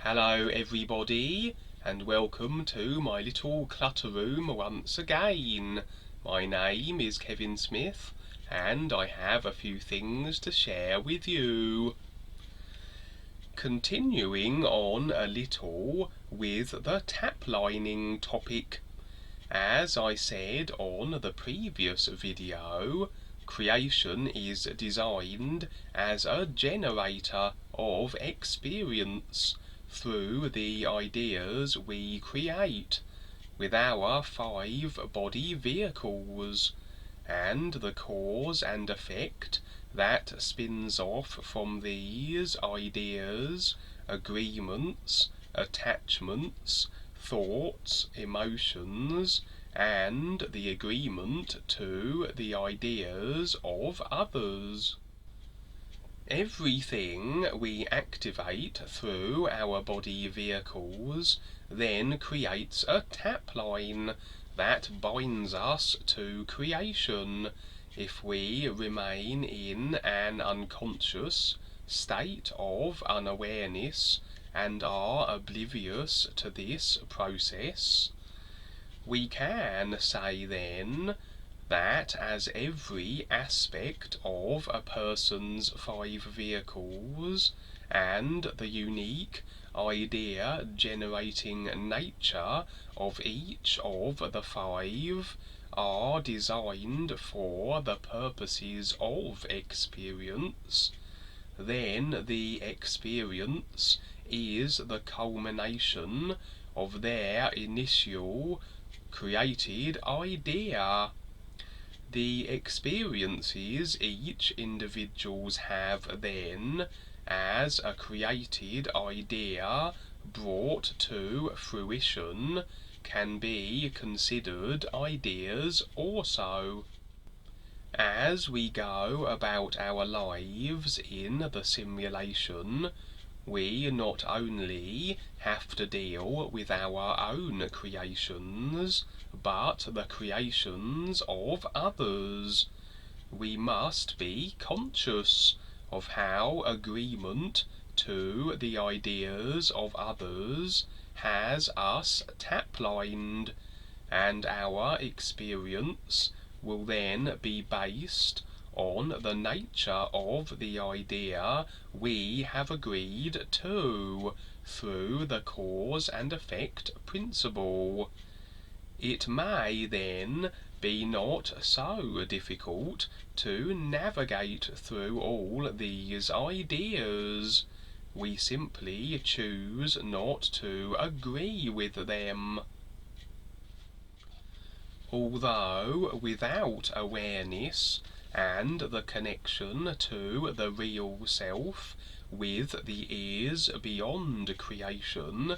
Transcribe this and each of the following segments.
Hello everybody, and welcome to my little clutter room once again. My name is Kevin Smith, and I have a few things to share with you. Continuing on a little with the taplining topic. As I said on the previous video, creation is designed as a generator of experience through the ideas we create with our 5 body vehicles, and the cause and effect that spins off from these ideas, agreements, attachments, thoughts, emotions, and the agreement to the ideas of others. Everything we activate through our body vehicles then creates a tap line that binds us to creation if we remain in an unconscious state of unawareness and are oblivious to this process. We can say then that as every aspect of a person's 5 vehicles and the unique idea generating nature of each of the 5 are designed for the purposes of experience, then the experience is the culmination of their initial created idea. The experiences each individuals have then, as a created idea brought to fruition, can be considered ideas also. As we go about our lives in the simulation, we not only have to deal with our own creations, but the creations of others. We must be conscious of how agreement to the ideas of others has us tap-lined, and our experience will then be based on the nature of the idea we have agreed to through the cause and effect principle. It may then be not so difficult to navigate through all these ideas. We simply choose not to agree with them. Although without awareness and the connection to the real self with the ears beyond creation,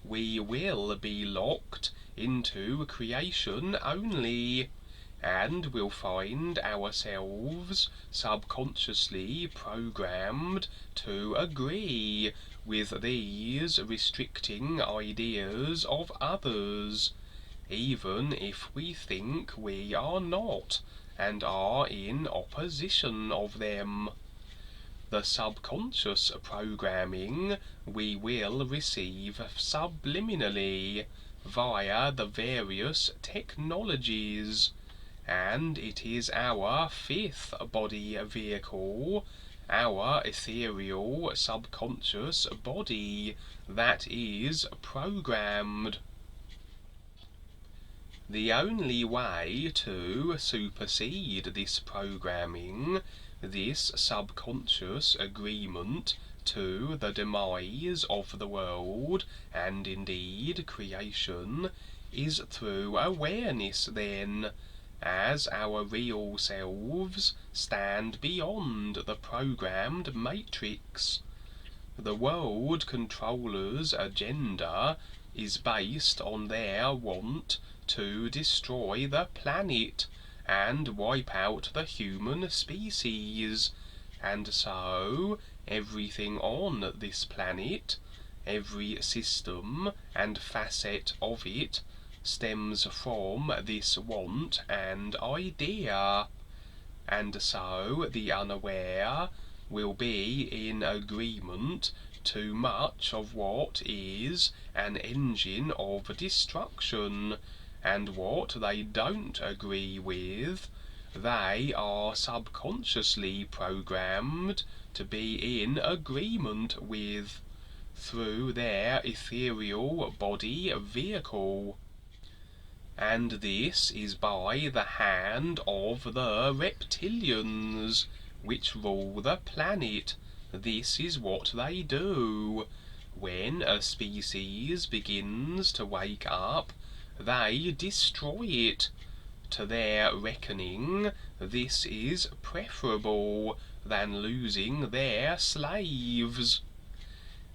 we will be locked into creation only, and will find ourselves subconsciously programmed to agree with these restricting ideas of others, even if we think we are not, and are in opposition of them. The subconscious programming we will receive subliminally via the various technologies, and it is our 5th body vehicle, our ethereal subconscious body, that is programmed. The only way to supersede this programming, this subconscious agreement to the demise of the world, and indeed creation, is through awareness then, as our real selves stand beyond the programmed matrix. The world controllers' agenda is based on their want to destroy the planet and wipe out the human species, and so everything on this planet, every system and facet of it, stems from this want and idea, and so the unaware will be in agreement too much of what is an engine of destruction, and what they don't agree with, they are subconsciously programmed to be in agreement with through their ethereal body vehicle. And this is by the hand of the reptilians, which rule the planet. This is what they do. When a species begins to wake up, they destroy it. To their reckoning, this is preferable than losing their slaves.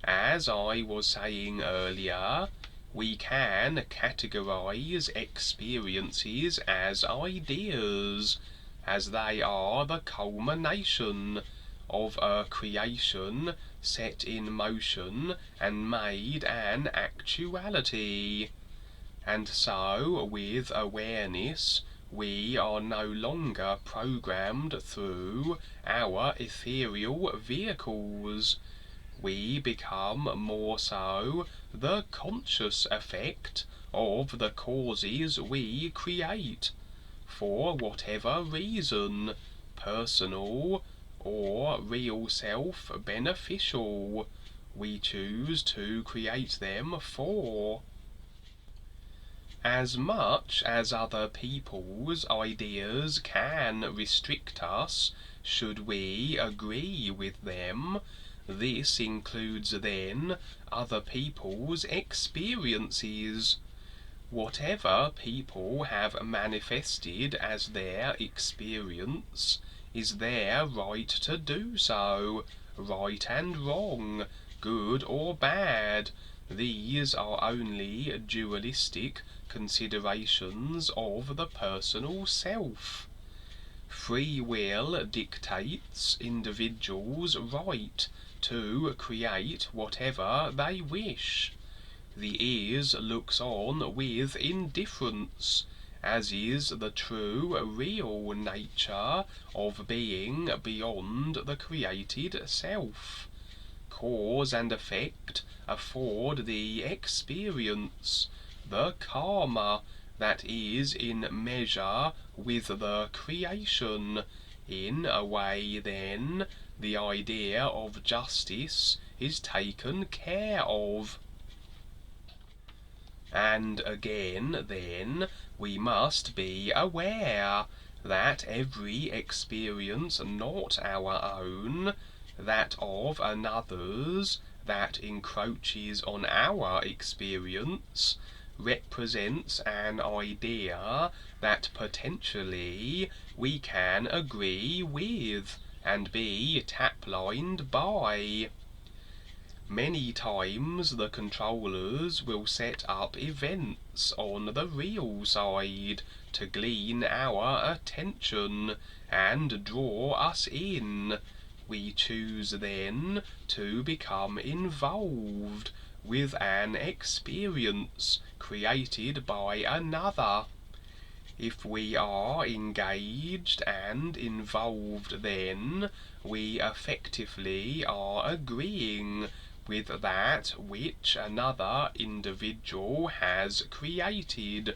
As I was saying earlier, we can categorize experiences as ideas, as they are the culmination of a creation set in motion and made an actuality. And so, with awareness, we are no longer programmed through our ethereal vehicles. We become more so the conscious effect of the causes we create, for whatever reason, personal or real self-beneficial, we choose to create them for. As much as other people's ideas can restrict us, should we agree with them, this includes then other people's experiences. Whatever people have manifested as their experience is their right to do so, right and wrong, good or bad. These are only dualistic considerations of the personal self. Free will dictates individuals' right to create whatever they wish. The ears looks on with indifference, as is the true real nature of being beyond the created self. Cause and effect afford the experience, the karma that is in measure with the creation. In a way, then, the idea of justice is taken care of. And again, then, we must be aware that every experience not our own, that of another's, that encroaches on our experience, represents an idea that potentially we can agree with and be taplined by. Many times the controllers will set up events on the real side to glean our attention and draw us in. We choose then to become involved with an experience created by another. If we are engaged and involved, then we effectively are agreeing with that which another individual has created.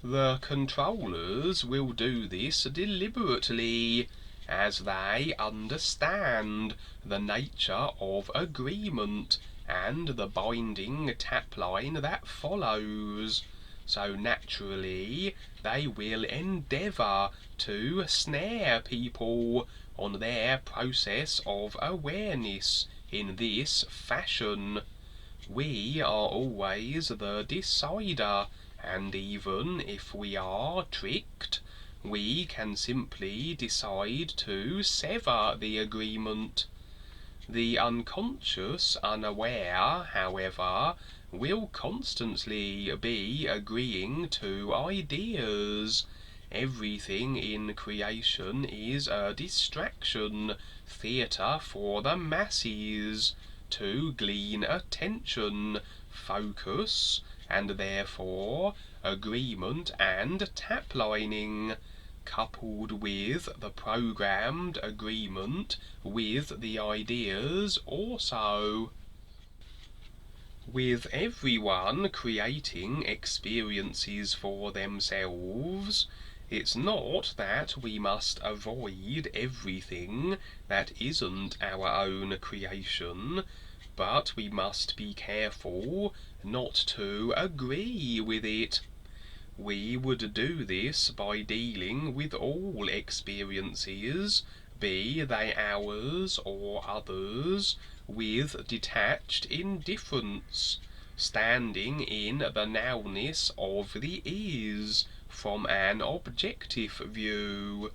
The controllers will do this deliberately, as they understand the nature of agreement and the binding tapline that follows. So naturally they will endeavour to snare people on their process of awareness in this fashion. We are always the decider, and even if we are tricked, we can simply decide to sever the agreement. The unconscious unaware, however, will constantly be agreeing to ideas. Everything in creation is a distraction, theatre for the masses, to glean attention, focus, and therefore agreement and taplining. coupled with the programmed agreement with the ideas also. With everyone creating experiences for themselves, it's not that we must avoid everything that isn't our own creation, but we must be careful not to agree with it. We would do this by dealing with all experiences, be they ours or others, with detached indifference, standing in the nowness of the is from an objective view.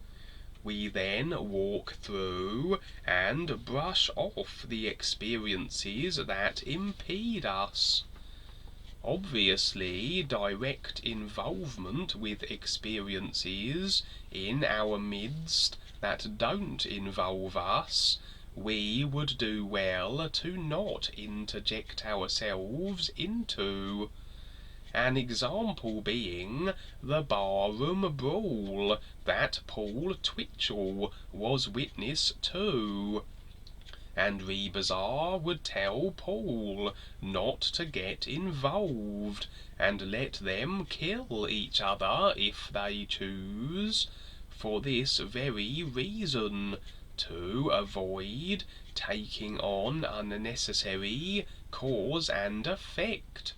We then walk through and brush off the experiences that impede us. Obviously, direct involvement with experiences in our midst that don't involve us, we would do well to not interject ourselves into. An example being the barroom brawl that Paul Twitchell was witness to. And Rebazar would tell Paul not to get involved, and let them kill each other if they choose, for this very reason, to avoid taking on unnecessary cause and effect.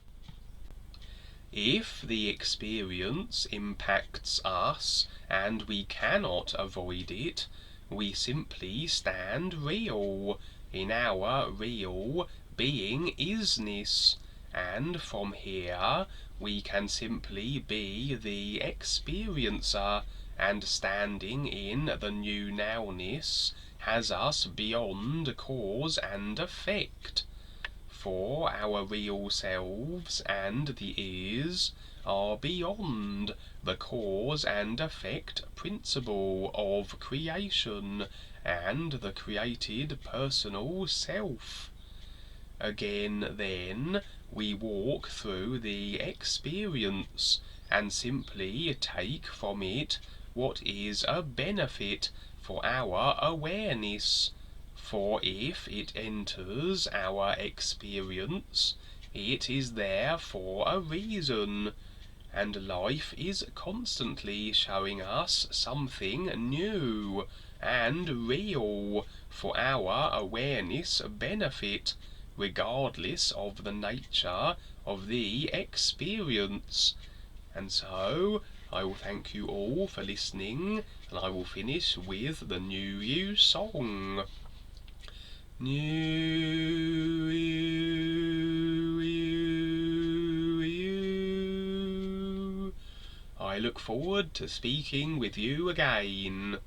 If the experience impacts us and we cannot avoid it, we simply stand real, in our real being isness, and from here we can simply be the experiencer, and standing in the new nowness has us beyond cause and effect. For our real selves and the is are beyond the cause and effect principle of creation and the created personal self. Again, then, we walk through the experience and simply take from it what is a benefit for our awareness. For if it enters our experience, it is there for a reason, and life is constantly showing us something new and real for our awareness benefit, regardless of the nature of the experience. And so, I will thank you all for listening, and I will finish with the New You song. New you. I look forward to speaking with you again.